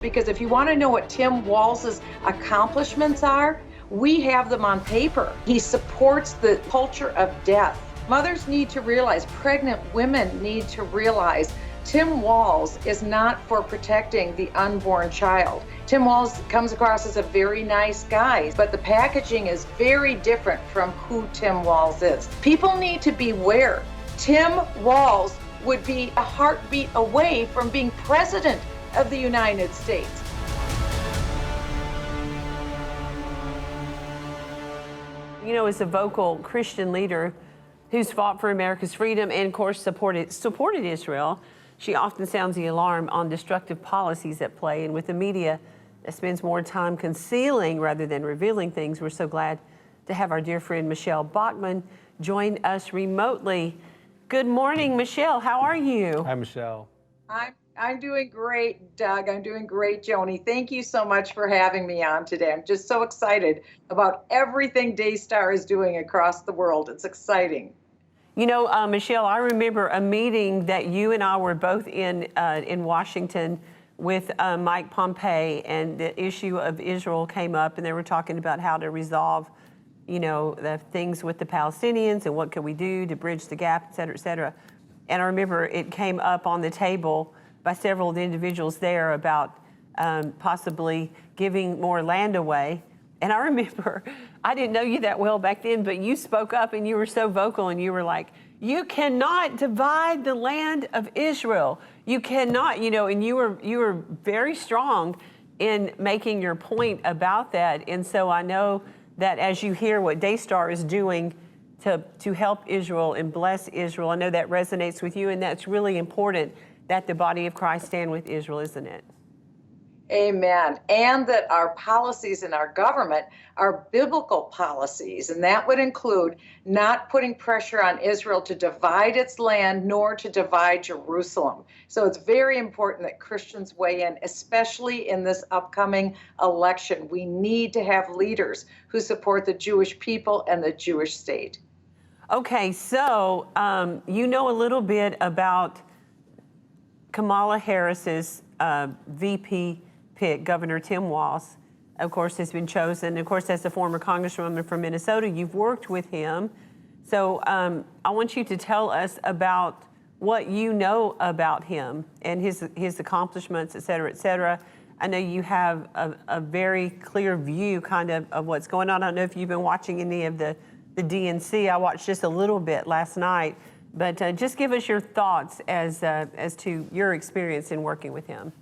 Because if you want to know what Tim Walz's accomplishments are, we have them on paper. He supports the culture of death. Mothers need to realize, pregnant women need to realize, Tim Walz is not for protecting the unborn child. Tim Walz comes across as a very nice guy, but the packaging is very different from who Tim Walz is. People need to beware. Tim Walz would be a heartbeat away from being president of the United States. You know, as a vocal Christian leader who's fought for America's freedom and, of course, supported Israel, she often sounds the alarm on destructive policies at play. And with the media that spends more time concealing rather than revealing things, we're so glad to have our dear friend Michele Bachmann join us remotely. Good morning, Michele. How are you? Hi, Michele. I'm doing great, Doug. I'm doing great, Joni. Thank you so much for having me on today. I'm just so excited about everything Daystar is doing across the world. It's exciting. You know, Michele, I remember a meeting that you and I were both in Washington with Mike Pompeo, and the issue of Israel came up, and they were talking about how to resolve, you know, the things with the Palestinians and what could we do to bridge the gap, et cetera, et cetera. And I remember it came up on the table by several of the individuals there about possibly giving more land away. And I remember, I didn't know you that well back then, but you spoke up and you were so vocal and you were like, you cannot divide the land of Israel. You cannot, you know, and you were very strong in making your point about that. And so I know that as you hear what Daystar is doing to help Israel and bless Israel, I know that resonates with you, and that's really important that the body of Christ stand with Israel, isn't it? Amen. And that our policies in our government are biblical policies, and that would include not putting pressure on Israel to divide its land nor to divide Jerusalem. So it's very important that Christians weigh in, especially in this upcoming election. We need to have leaders who support the Jewish people and the Jewish state. Okay, so you know a little bit about Kamala Harris's VP pick, Governor Tim Walz, of course, has been chosen. Of course, as a former congresswoman from Minnesota, you've worked with him. So I want you to tell us about what you know about him and his accomplishments, et cetera, et cetera. I know you have a very clear view kind of what's going on. I don't know if you've been watching any of the DNC. I watched just a little bit last night. But just give us your thoughts as to your experience in working with him.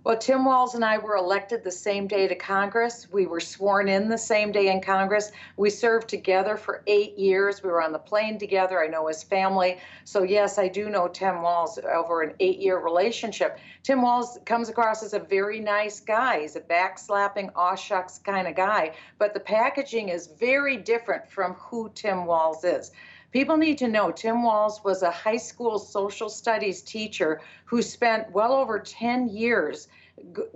Well, Tim Walz and I were elected the same day to Congress. We were sworn in the same day in Congress. We served together for 8 years. We were on the plane together. I know his family. So yes, I do know Tim Walz over an 8-year relationship. Tim Walz comes across as a very nice guy. He's a backslapping, aw shucks kind of guy. But the packaging is very different from who Tim Walz is. People need to know Tim Walz was a high school social studies teacher who spent well over 10 years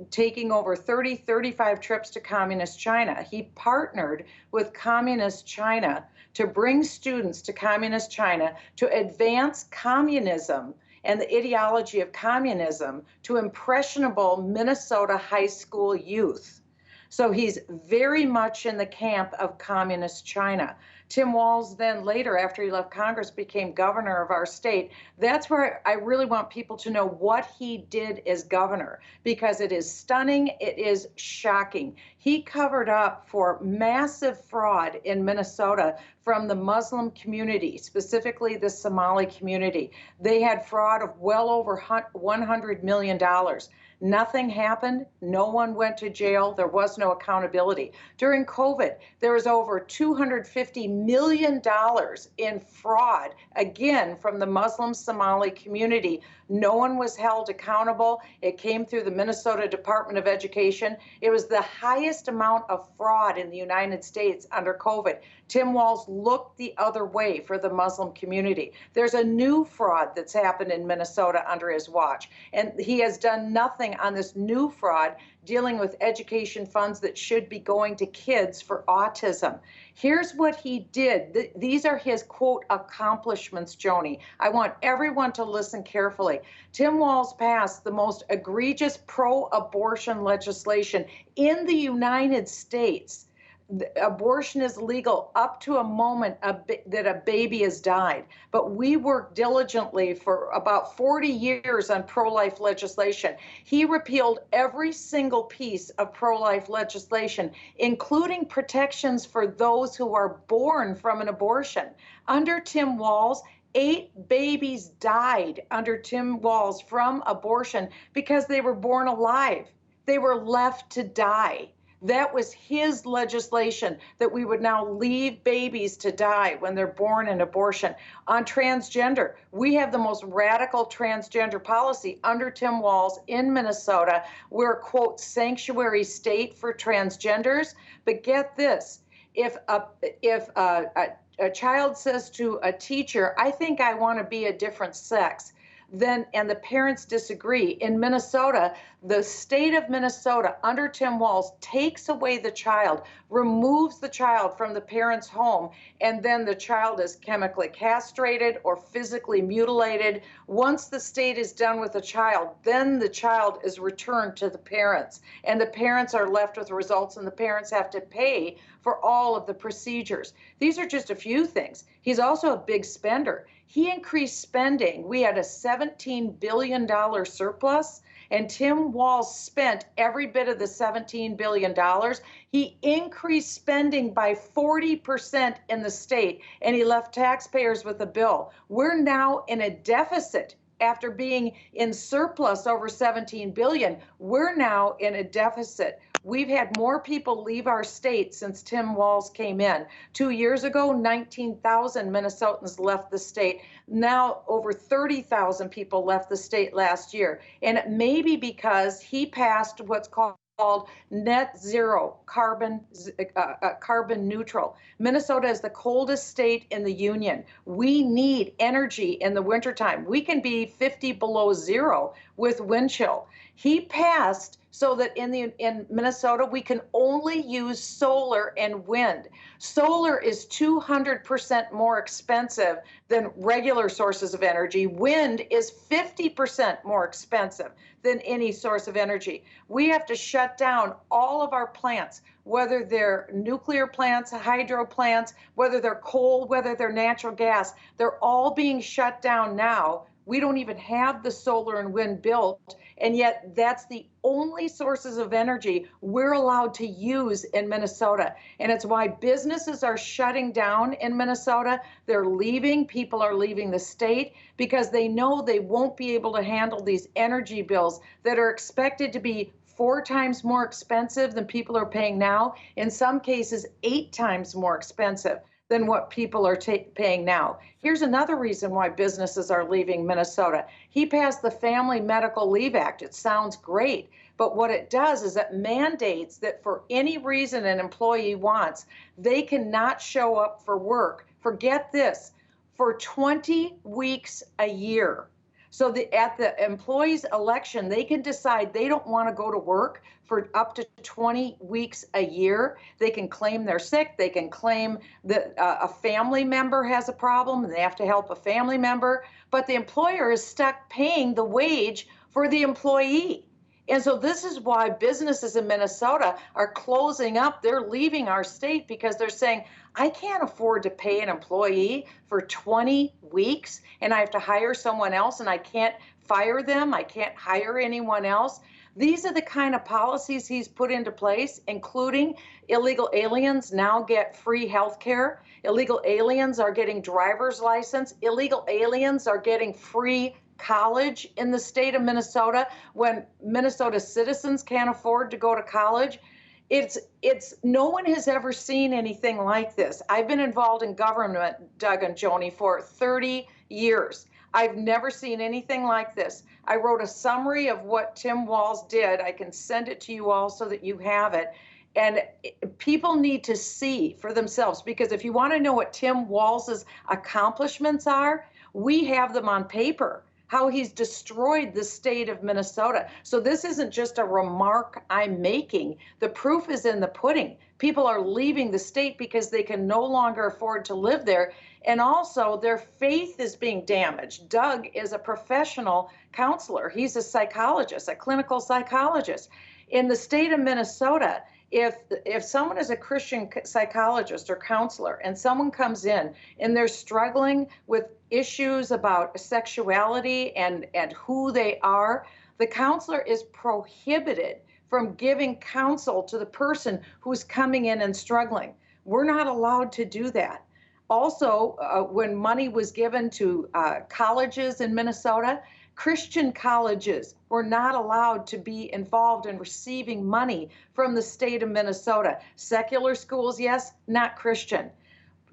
taking over 35 trips to communist China. He partnered with communist China to bring students to communist China to advance communism and the ideology of communism to impressionable Minnesota high school youth. So he's very much in the camp of communist China. Tim Walz then later, after he left Congress, became governor of our state. That's where I really want people to know what he did as governor, because it is stunning, it is shocking. He covered up for massive fraud in Minnesota from the Muslim community, specifically the Somali community. They had fraud of well over $100 million. Nothing happened. No one went to jail. There was no accountability. During COVID, there was over $250 million in fraud, again, from the Muslim Somali community. No one was held accountable. It came through the Minnesota Department of Education. It was the highest amount of fraud in the United States under COVID. Tim Walz looked the other way for the Muslim community. There's a new fraud that's happened in Minnesota under his watch, and he has done nothing on this new fraud dealing with education funds that should be going to kids for autism. Here's what he did. These are his, quote, accomplishments, Joni. I want everyone to listen carefully. carefully. Tim Walz passed the most egregious pro-abortion legislation in the United States. Abortion is legal up to a moment that a baby has died. But we worked diligently for about 40 years on pro-life legislation. He repealed every single piece of pro-life legislation, including protections for those who are born from an abortion. Under Tim Walz, 8 babies died under Tim Walz from abortion because they were born alive. They were left to die. That was his legislation, that we would now leave babies to die when they're born in abortion. On transgender, we have the most radical transgender policy under Tim Walz in Minnesota. We're a, quote, sanctuary state for transgenders. But get this, if a child says to a teacher, I think I want to be a different sex, then, and the parents disagree, in Minnesota, the state of Minnesota under Tim Walz takes away the child, removes the child from the parent's home, and then the child is chemically castrated or physically mutilated. Once the state is done with the child, then the child is returned to the parents, and the parents are left with results, and the parents have to pay for all of the procedures. These are just a few things. He's also a big spender. He increased spending. We had a $17 billion surplus, and Tim Walz spent every bit of the $17 billion. He increased spending by 40% in the state, and he left taxpayers with a bill. We're now in a deficit. After being in surplus over 17 billion, we're now in a deficit. We've had more people leave our state since Tim Walz came in. 2 years ago, 19,000 Minnesotans left the state. Now over 30,000 people left the state last year. And it may be because he passed what's called net zero, carbon neutral. Minnesota is the coldest state in the union. We need energy in the wintertime. We can be 50 below zero with wind chill. He passed so that in Minnesota, we can only use solar and wind. Solar is 200% more expensive than regular sources of energy. Wind is 50% more expensive than any source of energy. We have to shut down all of our plants, whether they're nuclear plants, hydro plants, whether they're coal, whether they're natural gas. They're all being shut down now. We don't even have the solar and wind built, and yet that's the only sources of energy we're allowed to use in Minnesota. And it's why businesses are shutting down in Minnesota. They're leaving, people are leaving the state because they know they won't be able to handle these energy bills that are expected to be 4 times more expensive than people are paying now, in some cases 8 times more expensive than what people are paying now. Here's another reason why businesses are leaving Minnesota. He passed the Family Medical Leave Act. It sounds great, but what it does is it mandates that for any reason an employee wants, they cannot show up for work. Forget this, for 20 weeks a year. So at the employee's election, they can decide they don't want to go to work for up to 20 weeks a year. They can claim they're sick. They can claim that a family member has a problem and they have to help a family member. But the employer is stuck paying the wage for the employee. And so this is why businesses in Minnesota are closing up. They're leaving our state because they're saying, I can't afford to pay an employee for 20 weeks and I have to hire someone else and I can't fire them. I can't hire anyone else. These are the kind of policies he's put into place, including illegal aliens now get free health care. Illegal aliens are getting driver's license. Illegal aliens are getting free college in the state of Minnesota when Minnesota citizens can't afford to go to college. It's no one has ever seen anything like this. I've been involved in government, Doug and Joni, for 30 years. I've never seen anything like this. I wrote a summary of what Tim Walz did. I can send it to you all so that you have it. And people need to see for themselves, because if you want to know what Tim Walz's accomplishments are, we have them on paper. how he's destroyed the state of Minnesota. So this isn't just a remark I'm making. The proof is in the pudding. People are leaving the state because they can no longer afford to live there. And also their faith is being damaged. Doug is a professional counselor. He's a psychologist, a clinical psychologist. In the state of Minnesota, if someone is a Christian psychologist or counselor and someone comes in and they're struggling with issues about sexuality and who they are, the counselor is prohibited from giving counsel to the person who's coming in and struggling. We're not allowed to do that. Also, when money was given to colleges in Minnesota, Christian colleges were not allowed to be involved in receiving money from the state of Minnesota. Secular schools, yes, not Christian.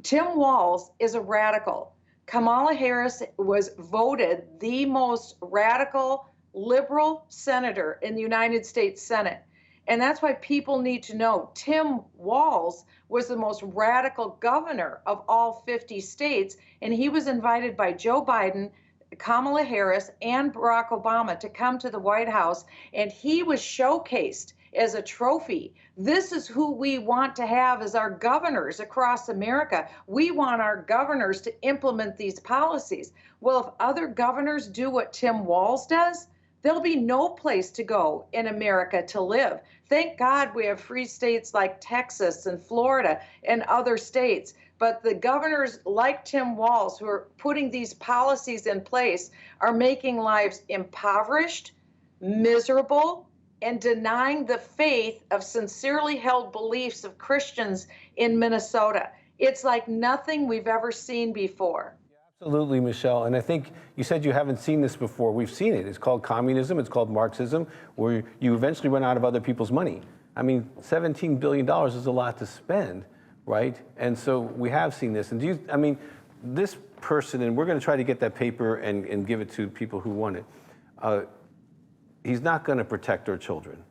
Tim Walz is a radical. Kamala Harris was voted the most radical liberal senator in the United States Senate. And that's why people need to know Tim Walz was the most radical governor of all 50 states, and he was invited by Joe Biden, Kamala Harris, and Barack Obama to come to the White House, and he was showcased as a trophy. This is who we want to have as our governors across America. We want our governors to implement these policies. Well, if other governors do what Tim Walz does, there'll be no place to go in America to live. Thank God we have free states like Texas and Florida and other states. But the governors like Tim Walz, who are putting these policies in place, are making lives impoverished, miserable, and denying the faith of sincerely held beliefs of Christians in Minnesota. It's like nothing we've ever seen before. Absolutely, Michele. And I think you said you haven't seen this before. We've seen it. It's called communism. It's called Marxism, where you eventually run out of other people's money. I mean, $17 billion is a lot to spend, right? And so we have seen this. And this person, and we're going to try to get that paper and give it to people who want it. He's not going to protect our children.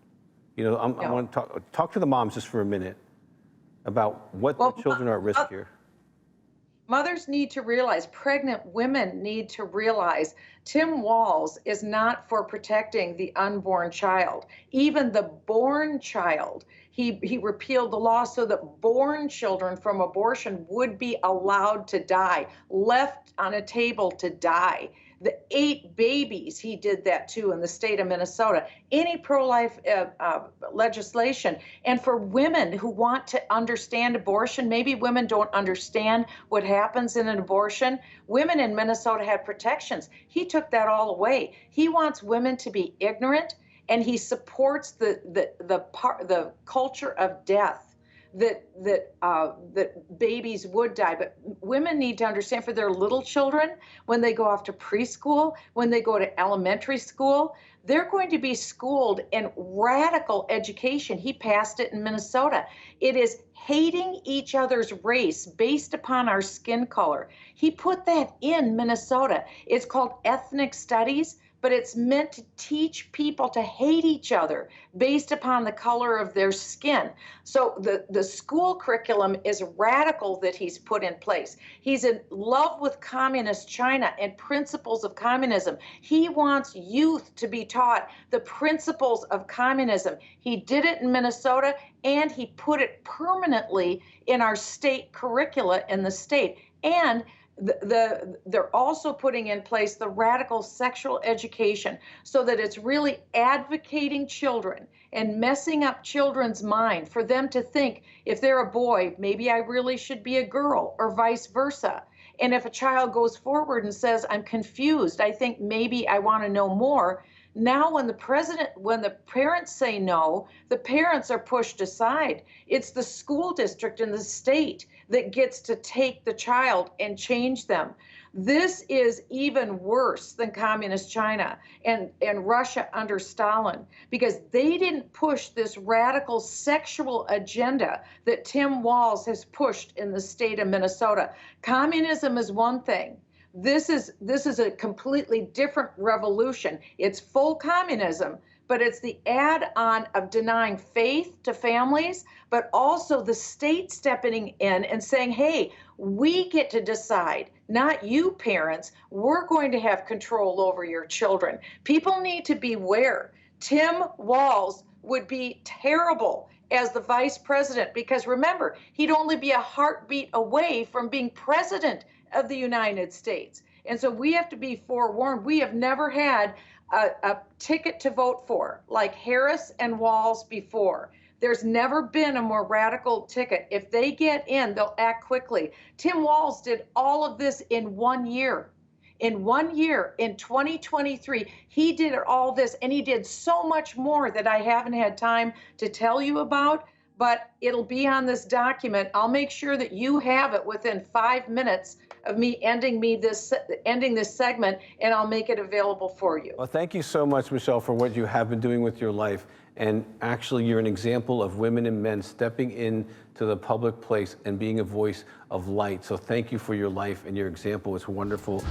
You know, I want to talk to the moms just for a minute about what the children are at risk here. Mothers need to realize, pregnant women need to realize, Tim Walz is not for protecting the unborn child. Even the born child, he repealed the law so that born children from abortion would be allowed to die, left on a table to die. The 8 babies, he did that too in the state of Minnesota. Any pro-life legislation. And for women who want to understand abortion, maybe women don't understand what happens in an abortion. Women in Minnesota had protections. He took that all away. He wants women to be ignorant, and he supports the culture of death. That babies would die. But women need to understand, for their little children, when they go off to preschool, when they go to elementary school, they're going to be schooled in radical education. He passed it in Minnesota. It is hating each other's race based upon our skin color. He put that in Minnesota. It's called ethnic studies, but it's meant to teach people to hate each other based upon the color of their skin. So the school curriculum is radical that he's put in place. He's in love with communist China and principles of communism. He wants youth to be taught the principles of communism. He did it in Minnesota, and he put it permanently in our state curricula in the state. And they're also putting in place the radical sexual education so that it's really advocating children and messing up children's mind for them to think, if they're a boy, maybe I really should be a girl, or vice versa. And if a child goes forward and says, I'm confused, I think maybe I want to know more. Now when the parents say no, the parents are pushed aside. It's the school district and the state that gets to take the child and change them. This is even worse than communist China and Russia under Stalin, because they didn't push this radical sexual agenda that Tim Walz has pushed in the state of Minnesota. Communism is one thing. This is a completely different revolution. It's full communism, but it's the add-on of denying faith to families, but also the state stepping in and saying, hey, we get to decide, not you parents. We're going to have control over your children. People need to beware. Tim Walz would be terrible as the vice president, because remember, he'd only be a heartbeat away from being president of the United States. And so we have to be forewarned. We have never had a ticket to vote for like Harris and Walz before. There's never been a more radical ticket. If they get in, they'll act quickly. Tim Walz did all of this in 1 year. In 1 year, in 2023, he did all this, and he did so much more that I haven't had time to tell you about, but it'll be on this document. I'll make sure that you have it within 5 minutes of me ending this segment, and I'll make it available for you. Well, thank you so much, Michele, for what you have been doing with your life. And actually, you're an example of women and men stepping into the public place and being a voice of light. So thank you for your life, and your example is wonderful.